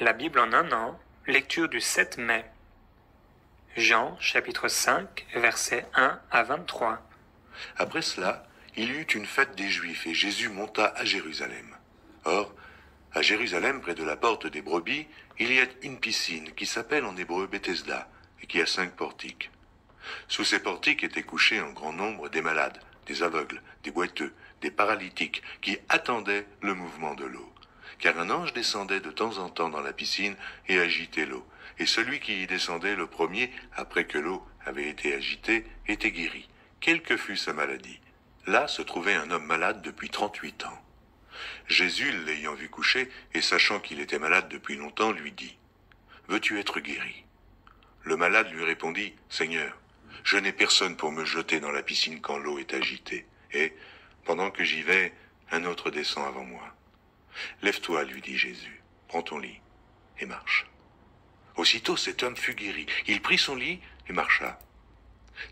La Bible en un an, lecture du 7 mai. Jean, chapitre 5, versets 1 à 23. Après cela, il y eut une fête des Juifs et Jésus monta à Jérusalem. Or, à Jérusalem, près de la porte des brebis, il y a une piscine qui s'appelle en hébreu Bethesda et qui a 5 portiques. Sous ces portiques étaient couchés en grand nombre des malades, des aveugles, des boiteux, des paralytiques qui attendaient le mouvement de l'eau. Car un ange descendait de temps en temps dans la piscine et agitait l'eau. Et celui qui y descendait le premier, après que l'eau avait été agitée, était guéri, quelle que fût sa maladie. Là se trouvait un homme malade depuis 38 ans. Jésus, l'ayant vu coucher, et sachant qu'il était malade depuis longtemps, lui dit « Veux-tu être guéri ?» Le malade lui répondit « Seigneur, je n'ai personne pour me jeter dans la piscine quand l'eau est agitée, et, pendant que j'y vais, un autre descend avant moi. » « Lève-toi, lui dit Jésus, prends ton lit et marche. » Aussitôt cet homme fut guéri. Il prit son lit et marcha.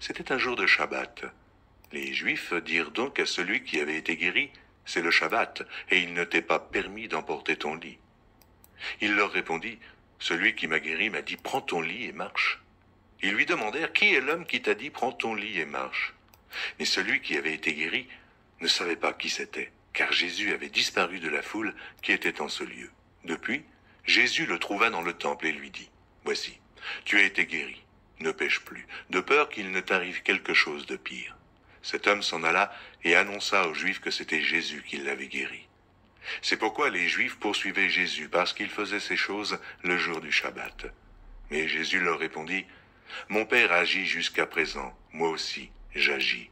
C'était un jour de Shabbat. Les Juifs dirent donc à celui qui avait été guéri, « C'est le Shabbat, et il ne t'est pas permis d'emporter ton lit. » Il leur répondit, « Celui qui m'a guéri m'a dit, prends ton lit et marche. » Ils lui demandèrent, « Qui est l'homme qui t'a dit, prends ton lit et marche ?» Mais celui qui avait été guéri ne savait pas qui c'était, car Jésus avait disparu de la foule qui était en ce lieu. Depuis, Jésus le trouva dans le temple et lui dit, « Voici, tu as été guéri, ne pêche plus, de peur qu'il ne t'arrive quelque chose de pire. » Cet homme s'en alla et annonça aux Juifs que c'était Jésus qui l'avait guéri. C'est pourquoi les Juifs poursuivaient Jésus, parce qu'il faisait ces choses le jour du Shabbat. Mais Jésus leur répondit, « Mon Père agit jusqu'à présent, moi aussi j'agis. »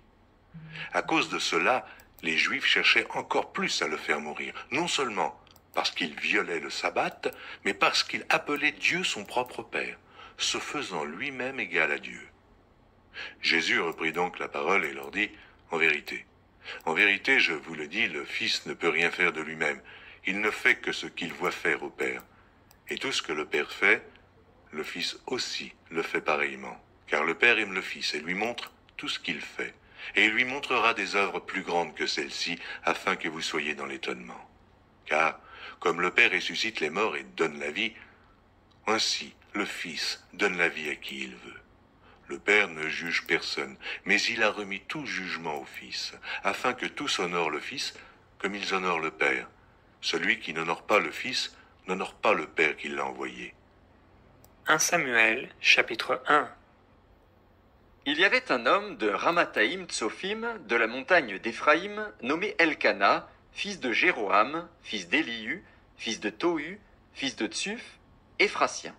À cause de cela, les Juifs cherchaient encore plus à le faire mourir, non seulement parce qu'il violait le sabbat, mais parce qu'il appelait Dieu son propre Père, se faisant lui-même égal à Dieu. Jésus reprit donc la parole et leur dit, « En vérité, je vous le dis, le Fils ne peut rien faire de lui-même, il ne fait que ce qu'il voit faire au Père. Et tout ce que le Père fait, le Fils aussi le fait pareillement, car le Père aime le Fils et lui montre tout ce qu'il fait. Et il lui montrera des œuvres plus grandes que celles-ci, afin que vous soyez dans l'étonnement. Car, comme le Père ressuscite les morts et donne la vie, ainsi le Fils donne la vie à qui il veut. Le Père ne juge personne, mais il a remis tout jugement au Fils, afin que tous honorent le Fils comme ils honorent le Père. Celui qui n'honore pas le Fils n'honore pas le Père qui l'a envoyé. 1 Samuel, chapitre 1. Il y avait un homme de Ramathaïm Tsophim, de la montagne d'Éphraïm, nommé Elkana, fils de Jéroham, fils d'Élihu, fils de Tohu, fils de Tsuf, Éphrasien.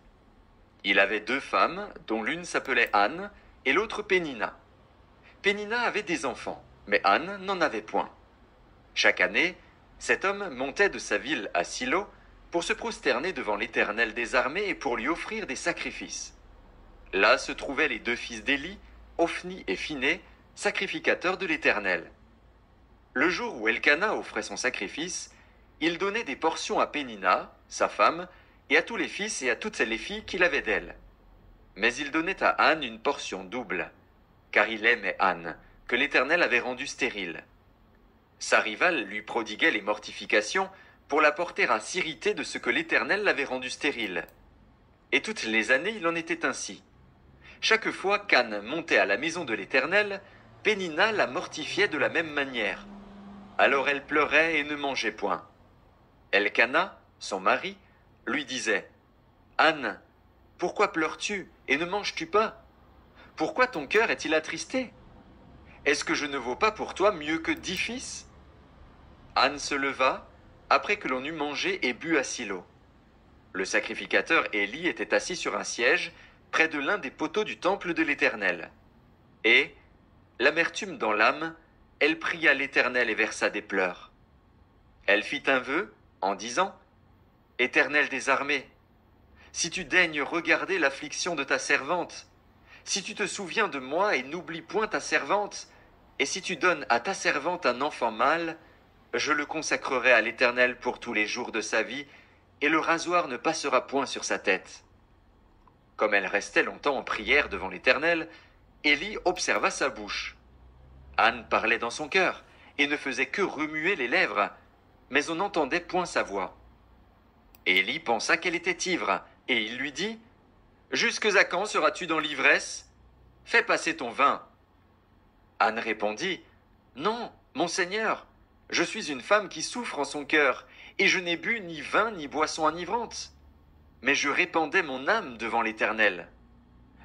Il avait 2 femmes, dont l'une s'appelait Anne et l'autre Pénina. Pénina avait des enfants, mais Anne n'en avait point. Chaque année, cet homme montait de sa ville à Silo pour se prosterner devant l'Éternel des armées et pour lui offrir des sacrifices. Là se trouvaient les 2 fils d'Éli, Ophni et Phiné, sacrificateurs de l'Éternel. Le jour où Elkana offrait son sacrifice, il donnait des portions à Pénina, sa femme, et à tous les fils et à toutes les filles qu'il avait d'elle. Mais il donnait à Anne une portion double, car il aimait Anne, que l'Éternel avait rendue stérile. Sa rivale lui prodiguait les mortifications pour la porter à s'irriter de ce que l'Éternel l'avait rendue stérile. Et toutes les années il en était ainsi. Chaque fois qu'Anne montait à la maison de l'Éternel, Pénina la mortifiait de la même manière. Alors elle pleurait et ne mangeait point. Elkana, son mari, lui disait, « Anne, pourquoi pleures-tu et ne manges-tu pas? Pourquoi ton cœur est-il attristé? Est-ce que je ne vaux pas pour toi mieux que 10 fils? » Anne se leva, après que l'on eut mangé et bu à Silo. Le sacrificateur Éli était assis sur un siège, près de l'un des poteaux du temple de l'Éternel. Et, l'amertume dans l'âme, elle pria l'Éternel et versa des pleurs. Elle fit un vœu, en disant, « Éternel des armées, si tu daignes regarder l'affliction de ta servante, si tu te souviens de moi et n'oublies point ta servante, et si tu donnes à ta servante un enfant mâle, je le consacrerai à l'Éternel pour tous les jours de sa vie, et le rasoir ne passera point sur sa tête. » Comme elle restait longtemps en prière devant l'Éternel, Éli observa sa bouche. Anne parlait dans son cœur et ne faisait que remuer les lèvres, mais on n'entendait point sa voix. Élie pensa qu'elle était ivre, et il lui dit, « Jusque à quand seras-tu dans l'ivresse? Fais passer ton vin. » Anne répondit, « Non, mon Seigneur, je suis une femme qui souffre en son cœur, et je n'ai bu ni vin ni boisson enivrante. Mais je répandais mon âme devant l'Éternel.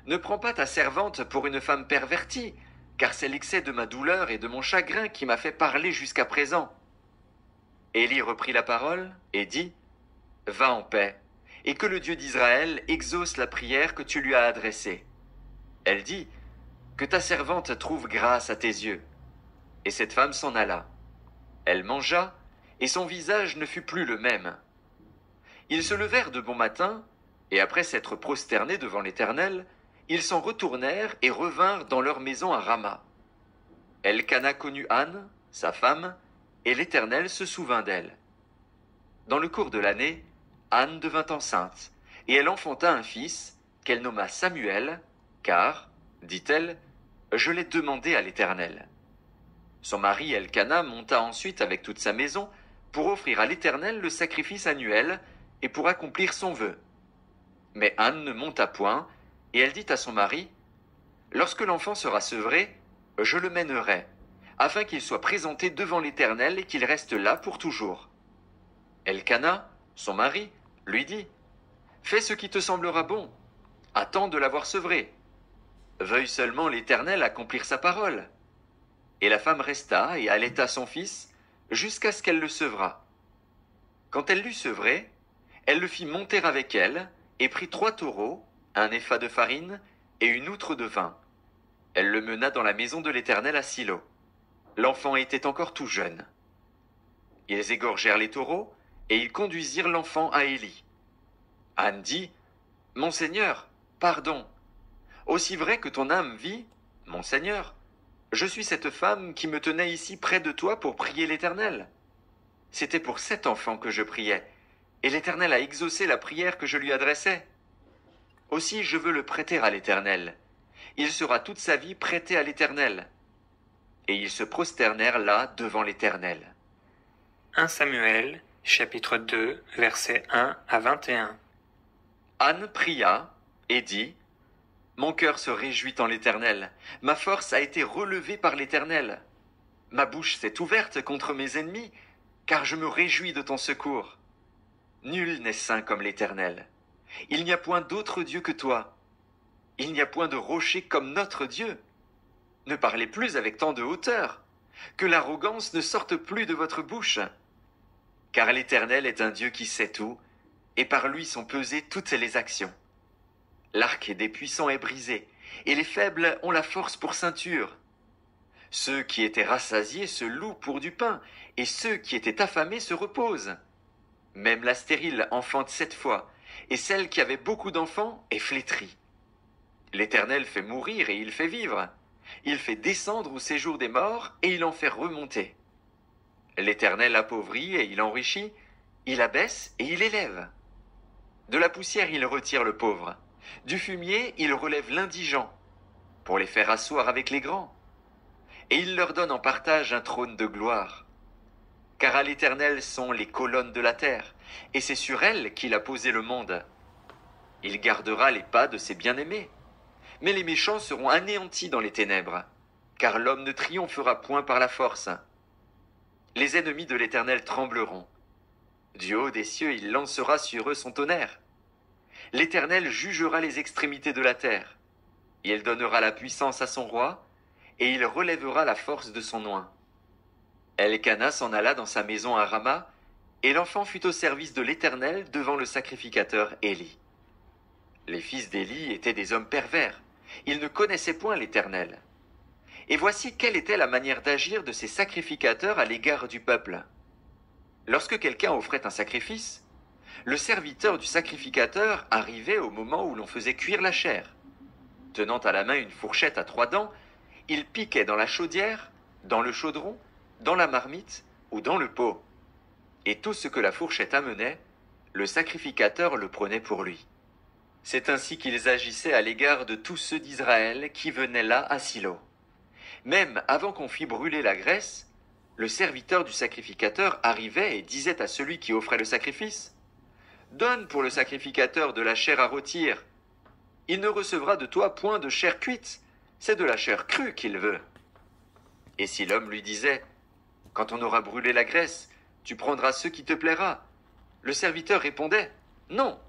Ne prends pas ta servante pour une femme pervertie, car c'est l'excès de ma douleur et de mon chagrin qui m'a fait parler jusqu'à présent. » Élie reprit la parole et dit, « Va en paix, et que le Dieu d'Israël exauce la prière que tu lui as adressée. » Elle dit, « Que ta servante trouve grâce à tes yeux. » Et cette femme s'en alla. Elle mangea, et son visage ne fut plus le même. Ils se levèrent de bon matin, et après s'être prosternés devant l'Éternel, ils s'en retournèrent et revinrent dans leur maison à Rama. Elkana connut Anne, sa femme, et l'Éternel se souvint d'elle. Dans le cours de l'année, Anne devint enceinte, et elle enfanta un fils, qu'elle nomma Samuel, car, dit-elle, je l'ai demandé à l'Éternel. Son mari Elkana monta ensuite avec toute sa maison pour offrir à l'Éternel le sacrifice annuel et pour accomplir son vœu. Mais Anne ne monta point, et elle dit à son mari, « Lorsque l'enfant sera sevré, je le mènerai, afin qu'il soit présenté devant l'Éternel et qu'il reste là pour toujours. » Elkana, son mari, lui dit, « Fais ce qui te semblera bon, attends de l'avoir sevré. Veuille seulement l'Éternel accomplir sa parole. » Et la femme resta et allaita son fils jusqu'à ce qu'elle le sevrât. Quand elle l'eut sevré, elle le fit monter avec elle et prit 3 taureaux, un épha de farine et une outre de vin. Elle le mena dans la maison de l'Éternel à Silo. L'enfant était encore tout jeune. Ils égorgèrent les taureaux et ils conduisirent l'enfant à Élie. Anne dit, « Mon Seigneur, pardon. Aussi vrai que ton âme vit, mon Seigneur, je suis cette femme qui me tenait ici près de toi pour prier l'Éternel. C'était pour cet enfant que je priais, et l'Éternel a exaucé la prière que je lui adressais. Aussi je veux le prêter à l'Éternel. Il sera toute sa vie prêté à l'Éternel. » Et ils se prosternèrent là devant l'Éternel. 1 Samuel, chapitre 2, versets 1 à 21. Anne pria et dit, « Mon cœur se réjouit en l'Éternel, ma force a été relevée par l'Éternel. Ma bouche s'est ouverte contre mes ennemis, car je me réjouis de ton secours. Nul n'est saint comme l'Éternel. Il n'y a point d'autre Dieu que toi. Il n'y a point de rocher comme notre Dieu. Ne parlez plus avec tant de hauteur, que l'arrogance ne sorte plus de votre bouche. Car l'Éternel est un Dieu qui sait tout, et par lui sont pesées toutes les actions. L'arc des puissants est brisé, et les faibles ont la force pour ceinture. Ceux qui étaient rassasiés se louent pour du pain, et ceux qui étaient affamés se reposent. Même la stérile enfante 7 fois, et celle qui avait beaucoup d'enfants est flétrie. L'Éternel fait mourir et il fait vivre. Il fait descendre au séjour des morts, et il en fait remonter. L'Éternel appauvrit et il enrichit, il abaisse et il élève. De la poussière il retire le pauvre. Du fumier, il relève l'indigent, pour les faire asseoir avec les grands. Et il leur donne en partage un trône de gloire. Car à l'Éternel sont les colonnes de la terre, et c'est sur elles qu'il a posé le monde. Il gardera les pas de ses bien-aimés. Mais les méchants seront anéantis dans les ténèbres, car l'homme ne triomphera point par la force. Les ennemis de l'Éternel trembleront. Du haut des cieux, il lancera sur eux son tonnerre. L'Éternel jugera les extrémités de la terre. Il donnera la puissance à son roi, et il relèvera la force de son oint. Elkana s'en alla dans sa maison à Rama, et l'enfant fut au service de l'Éternel devant le sacrificateur Élie. Les fils d'Élie étaient des hommes pervers. Ils ne connaissaient point l'Éternel. Et voici quelle était la manière d'agir de ces sacrificateurs à l'égard du peuple. Lorsque quelqu'un offrait un sacrifice, le serviteur du sacrificateur arrivait au moment où l'on faisait cuire la chair. Tenant à la main une fourchette à 3 dents, il piquait dans la chaudière, dans le chaudron, dans la marmite ou dans le pot. Et tout ce que la fourchette amenait, le sacrificateur le prenait pour lui. C'est ainsi qu'ils agissaient à l'égard de tous ceux d'Israël qui venaient là à Silo. Même avant qu'on fît brûler la graisse, le serviteur du sacrificateur arrivait et disait à celui qui offrait le sacrifice, « donne pour le sacrificateur de la chair à rôtir. Il ne recevra de toi point de chair cuite, c'est de la chair crue qu'il veut. » Et si l'homme lui disait, « Quand on aura brûlé la graisse, tu prendras ce qui te plaira. » Le serviteur répondait, « Non,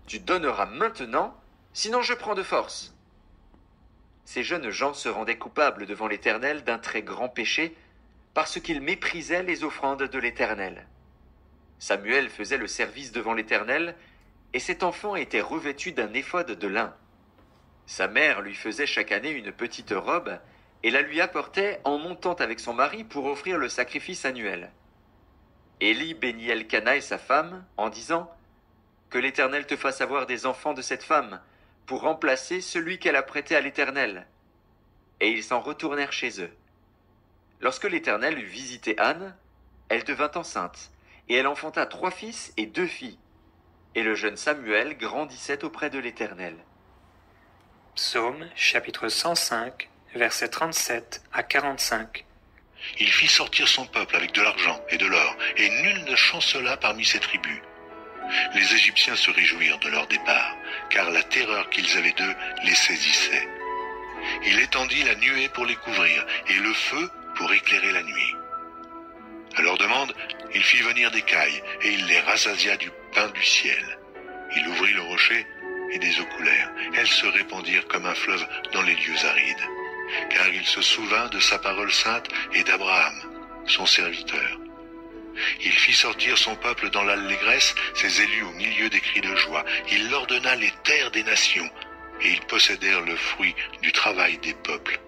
tu donneras maintenant, sinon je prends de force. » Ces jeunes gens se rendaient coupables devant l'Éternel d'un très grand péché, parce qu'ils méprisaient les offrandes de l'Éternel. Samuel faisait le service devant l'Éternel, et cet enfant était revêtu d'un éphod de lin. Sa mère lui faisait chaque année une petite robe, et la lui apportait en montant avec son mari pour offrir le sacrifice annuel. Élie bénit Elkana et sa femme en disant « Que l'Éternel te fasse avoir des enfants de cette femme, pour remplacer celui qu'elle a prêté à l'Éternel. » Et ils s'en retournèrent chez eux. Lorsque l'Éternel eut visité Anne, elle devint enceinte, et elle enfanta 3 fils et 2 filles. Et le jeune Samuel grandissait auprès de l'Éternel. Psaume chapitre 105, versets 37 à 45. Il fit sortir son peuple avec de l'argent et de l'or, et nul ne chancela parmi ses tribus. Les Égyptiens se réjouirent de leur départ, car la terreur qu'ils avaient d'eux les saisissait. Il étendit la nuée pour les couvrir, et le feu pour éclairer la nuit. À leur demande, il fit venir des cailles, et il les rassasia du pain du ciel. Il ouvrit le rocher, et des eaux coulèrent. Elles se répandirent comme un fleuve dans les lieux arides. Car il se souvint de sa parole sainte et d'Abraham, son serviteur. Il fit sortir son peuple dans l'allégresse, ses élus au milieu des cris de joie. Il leur donna les terres des nations, et ils possédèrent le fruit du travail des peuples,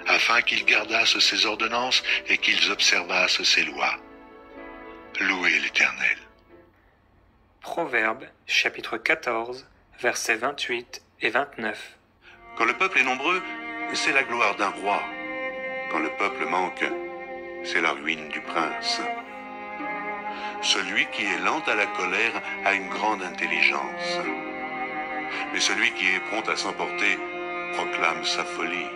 afin qu'ils gardassent ses ordonnances et qu'ils observassent ses lois. Louez l'Éternel. Proverbe chapitre 14, versets 28 et 29. Quand le peuple est nombreux, c'est la gloire d'un roi. Quand le peuple manque, c'est la ruine du prince. Celui qui est lent à la colère a une grande intelligence. Mais celui qui est prompt à s'emporter proclame sa folie.